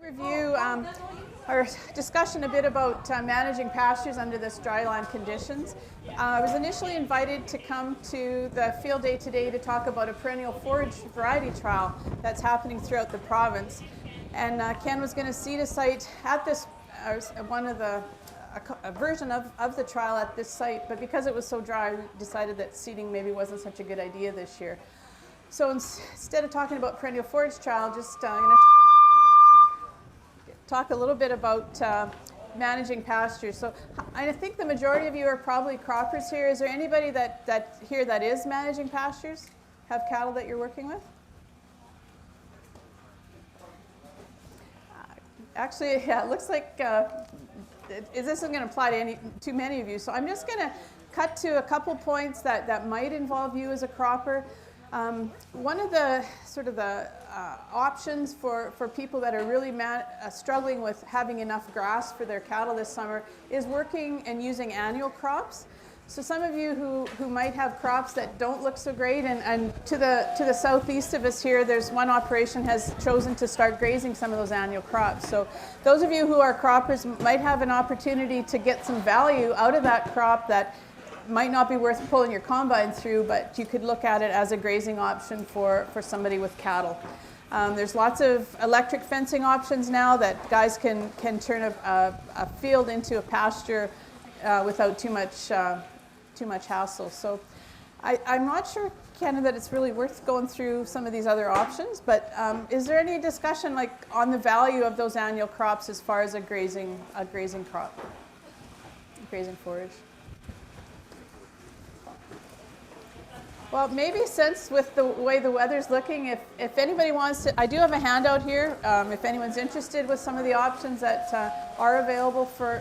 Review our discussion a bit about managing pastures under this dryland conditions. I was initially invited to come to the field day today to talk about a perennial forage variety trial that's happening throughout the province. And Ken was going to seed a site at this, a version of the trial at this site, but because it was so dry, we decided that seeding maybe wasn't such a good idea this year. So instead of talking about perennial forage trial, just I'm going to talk a little bit about managing pastures. So I think the majority of you are probably croppers here. Is there anybody that here that is managing pastures? Have cattle that you're working with? Actually, yeah, it looks like this isn't going to apply to too many of you. So I'm just going to cut to a couple points that might involve you as a cropper. One of the options for people that are really struggling with having enough grass for their cattle this summer is working and using annual crops. So some of you who might have crops that don't look so great, and to the southeast of us here, there's one operation has chosen to start grazing some of those annual crops. So those of you who are croppers might have an opportunity to get some value out of that crop that might not be worth pulling your combine through, but you could look at it as a grazing option for somebody with cattle. There's lots of electric fencing options now that guys can turn a field into a pasture without too much hassle. So I'm not sure, Ken, that it's really worth going through some of these other options, but is there any discussion like on the value of those annual crops as far as a grazing crop, grazing forage? Well, maybe since with the way the weather's looking, if anybody wants to, I do have a handout here. If anyone's interested with some of the options that are available for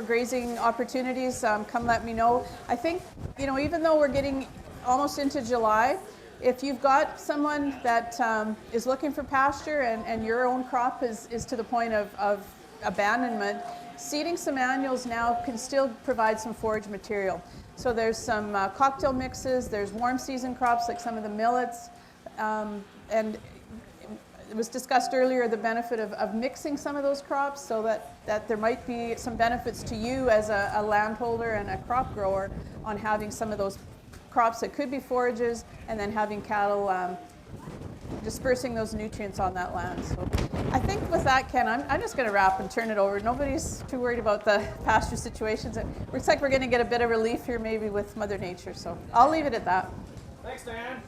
grazing opportunities, come let me know. I think, even though we're getting almost into July, if you've got someone that is looking for pasture and your own crop is to the point of abandonment, seeding some annuals now can still provide some forage material. So there's some cocktail mixes, there's warm season crops like some of the millets, and it was discussed earlier the benefit of mixing some of those crops so that there might be some benefits to you as a landholder and a crop grower on having some of those crops that could be forages and then having cattle dispersing those nutrients on that land. So I think with that, Ken, I'm just going to wrap and turn it over. Nobody's too worried about the pasture situations. It looks like we're going to get a bit of relief here maybe with Mother Nature. So I'll leave it at that. Thanks, Dianne.